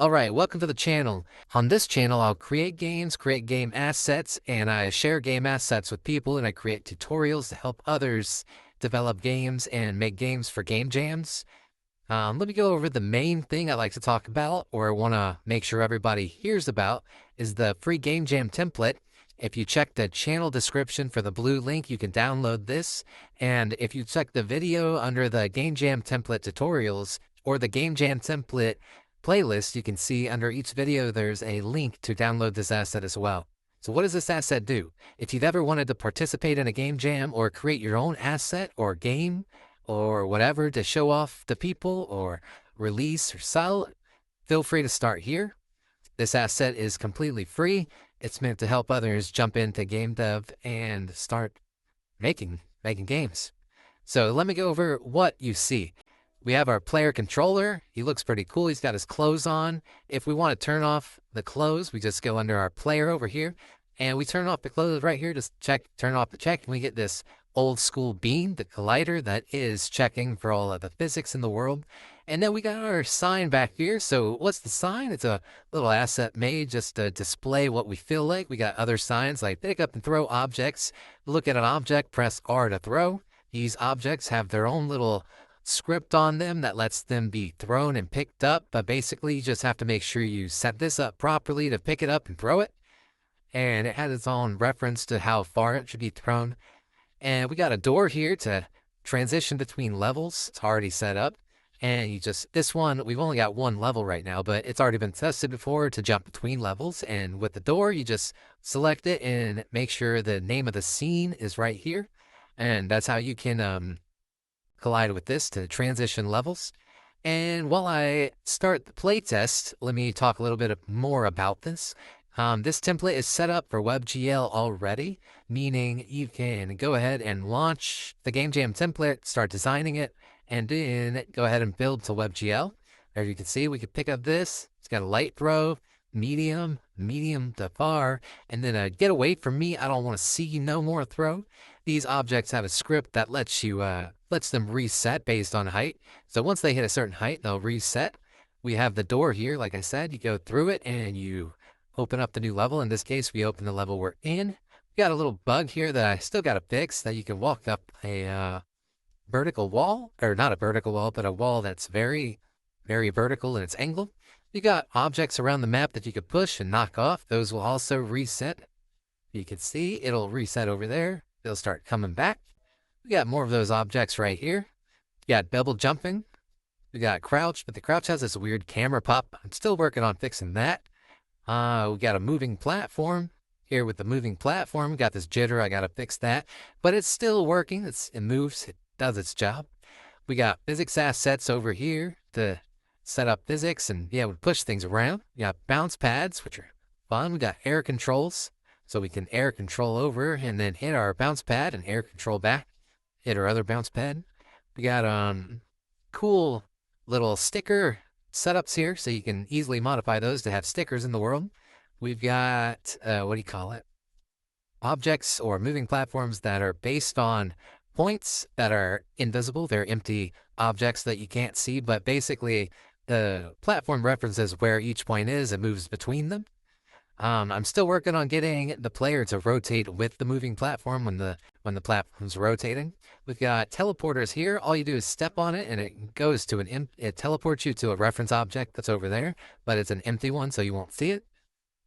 Alright, welcome to the channel. On this channel, I'll create games, create game assets, and I share game assets with people, and I create tutorials to help others develop games and make games for game jams. Let me go over the main thing I like to talk about, or I want to make sure everybody hears about, is the free game jam template. If you check the channel description for the blue link, you can download this. And if you check the video under the game jam template tutorials or the game jam template playlist, you can see under each video there's a link to download this asset as well. So what does this asset do? If you've ever wanted to participate in a game jam or create your own asset or game or whatever to show off to people or release or sell, feel free to start here. This asset is completely free. It's meant to help others jump into game dev and start making games. So let me go over what you see. We have our player controller. He looks pretty cool. He's got his clothes on. If we want to turn off the clothes, we just go under our player over here and we turn off the clothes right here. Just turn off the check, and we get this old school bean, the collider that is checking for all of the physics in the world. And then we got our sign back here. So what's the sign? It's a little asset made just to display what we feel like. We got other signs like pick up and throw objects. Look at an object, press R to throw. These objects have their own little script on them that lets them be thrown and picked up, but basically you just have to make sure you set this up properly to pick it up and throw it. And it has its own reference to how far it should be thrown. And we got a door here to transition between levels. It's already set up. And this one, we've only got one level right now, but it's already been tested before to jump between levels. And with the door, you just select it and make sure the name of the scene is right here. And that's how you can collide with this to transition levels. And while I start the playtest, let me talk a little bit more about this. This template is set up for WebGL already, meaning you can go ahead and launch the Game Jam template, start designing it, and then go ahead and build to WebGL. As you can see, we could pick up this. It's got a light throw, medium to far, and then a get away from me. I don't want to see no more throw. These objects have a script that lets them reset based on height. So once they hit a certain height, they'll reset. We have the door here. Like I said, you go through it and you open up the new level. In this case, we open the level we're in. We got a little bug here that I still got to fix, that you can walk up a vertical wall, or not a vertical wall, but a wall that's very, very vertical in its angle. You got objects around the map that you could push and knock off. Those will also reset. You can see it'll reset over there. They'll start coming back. We got more of those objects right here. We got double jumping. We got crouch, but the crouch has this weird camera pop. I'm still working on fixing that. We got a moving platform. Here with the moving platform, we got this jitter. I got to fix that, but it's still working. It moves. It does its job. We got physics assets over here to set up physics and be able to push things around. We got bounce pads, which are fun. We got air controls, so we can air control over and then hit our bounce pad and air control back. Hit our other bounce pad. We got cool little sticker setups here, so you can easily modify those to have stickers in the world. We've got objects or moving platforms that are based on points that are invisible. They're empty objects that you can't see, but basically the platform references where each point is and moves between them. I'm still working on getting the player to rotate with the moving platform when the platform's rotating. We've got teleporters here. All you do is step on it and it goes to it teleports you to a reference object that's over there, but it's an empty one, so you won't see it.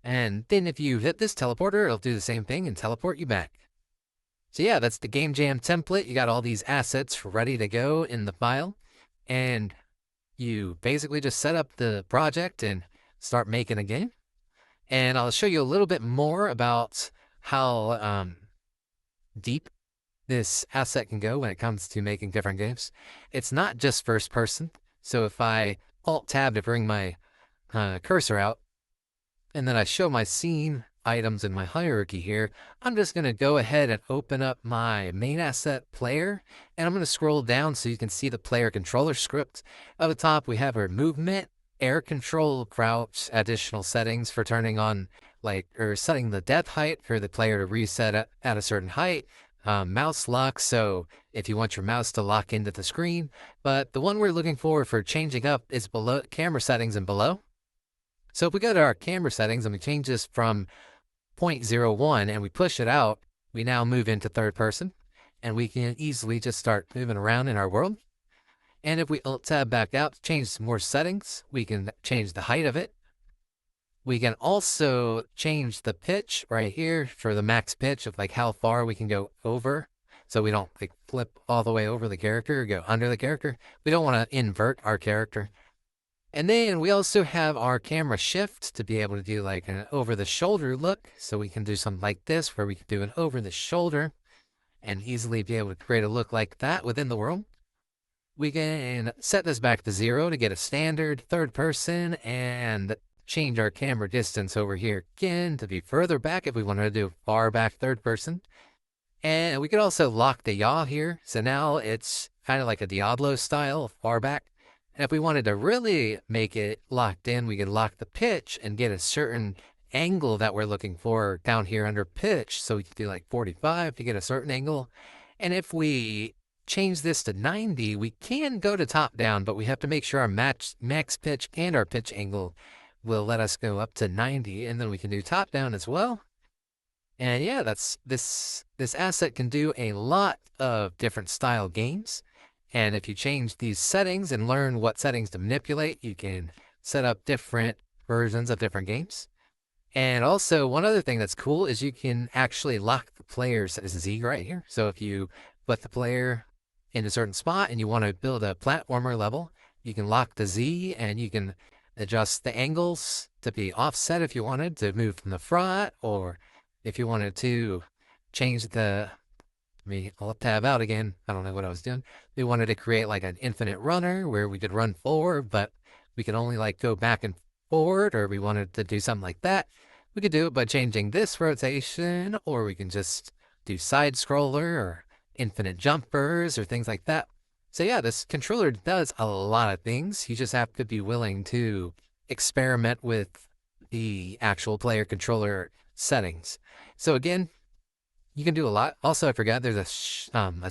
And then if you hit this teleporter, it'll do the same thing and teleport you back. So yeah, that's the Game Jam template. You got all these assets ready to go in the file, and you basically just set up the project and start making a game. And I'll show you a little bit more about how deep this asset can go when it comes to making different games. It's not just first person. So if I Alt-Tab to bring my cursor out, and then I show my scene items in my hierarchy here, I'm just going to go ahead and open up my main asset player, and I'm going to scroll down so you can see the player controller script. At the top, we have our movement, air control, crouch, additional settings for turning on, setting the depth height for the player to reset at a certain height, mouse lock, so if you want your mouse to lock into the screen. But the one we're looking for changing up is below camera settings and below. So if we go to our camera settings and we change this from 0.01 and we push it out, we now move into third person and we can easily just start moving around in our world. And if we Alt tab back out, change some more settings, we can change the height of it. We can also change the pitch right here for the max pitch of like how far we can go over. So we don't like flip all the way over the character or go under the character. We don't want to invert our character. And then we also have our camera shift to be able to do like an over the shoulder look. So we can do something like this where we can do an over the shoulder and easily be able to create a look like that within the world. We can set this back to 0 to get a standard third person and change our camera distance over here again to be further back if we wanted to do far back third person. And we could also lock the yaw here. So now it's kind of like a Diablo style far back. And if we wanted to really make it locked in, we could lock the pitch and get a certain angle that we're looking for down here under pitch. So we could do like 45 to get a certain angle. And if we change this to 90, we can go to top down, but we have to make sure our max pitch and our pitch angle will let us go up to 90, and then we can do top down as well. And yeah, that's this asset can do a lot of different style games. And if you change these settings and learn what settings to manipulate, you can set up different versions of different games. And also, one other thing that's cool is you can actually lock the player's Z right here. So if you put the player in a certain spot and you want to build a platformer level, you can lock the Z and you can adjust the angles to be offset if you wanted to move from the front, or if you wanted to change the, I'll tab out again. I don't know what I was doing. We wanted to create like an infinite runner where we could run forward, but we could only like go back and forward, or we wanted to do something like that. We could do it by changing this rotation, or we can just do side scroller or infinite jumpers or things like that. So yeah, this controller does a lot of things. You just have to be willing to experiment with the actual player controller settings. So again, you can do a lot. Also, I forgot there's a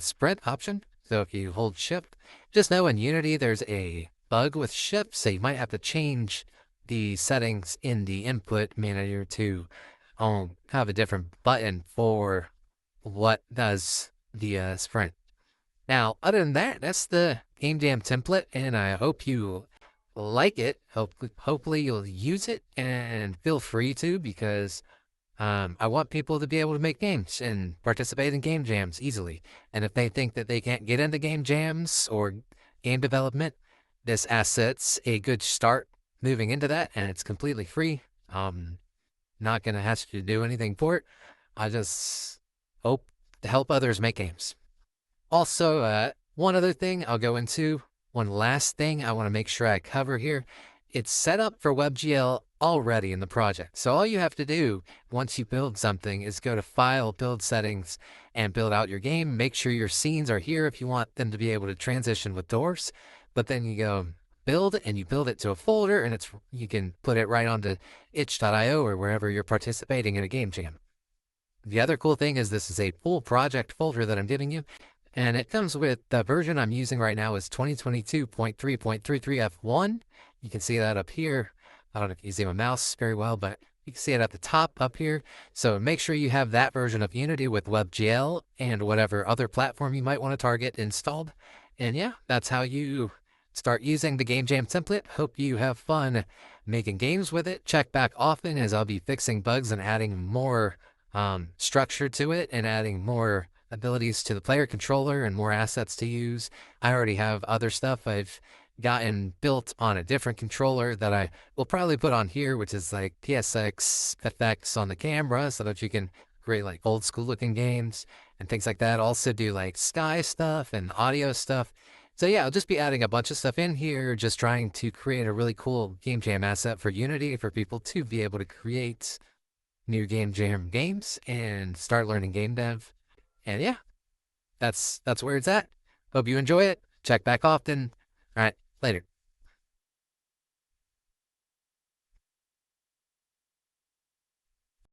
sprint option. So if you hold shift, just know in Unity there's a bug with shift, so you might have to change the settings in the input manager to have a different button for what does the sprint. Now, other than that, that's the Game Jam template, and I hope you like it. Hopefully you'll use it, and feel free to, because I want people to be able to make games and participate in game jams easily. And if they think that they can't get into game jams or game development, this asset's a good start moving into that, and it's completely free. Not going to ask you to do anything for it. I just hope to help others make games. Also, one other thing I'll go into, one last thing I want to make sure I cover here. It's set up for WebGL already in the project. So all you have to do once you build something is go to File, Build Settings, and build out your game. Make sure your scenes are here if you want them to be able to transition with doors. But then you go build, and you build it to a folder, and you can put it right onto itch.io or wherever you're participating in a game jam. The other cool thing is this is a full project folder that I'm giving you. And it comes with the version I'm using right now is 2022.3.33F1. You can see that up here. I don't know if you see my mouse very well, but you can see it at the top up here. So make sure you have that version of Unity with WebGL and whatever other platform you might want to target installed. And yeah, that's how you start using the Game Jam template. Hope you have fun making games with it. Check back often, as I'll be fixing bugs and adding more structure to it and adding more abilities to the player controller and more assets to use. I already have other stuff I've gotten built on a different controller that I will probably put on here, which is like PSX effects on the camera so that you can create like old school looking games and things like that. Also do like sky stuff and audio stuff. So yeah, I'll just be adding a bunch of stuff in here, just trying to create a really cool Game Jam asset for Unity for people to be able to create new Game Jam games and start learning game dev. And yeah, that's where it's at. Hope you enjoy it. Check back often. All right, later.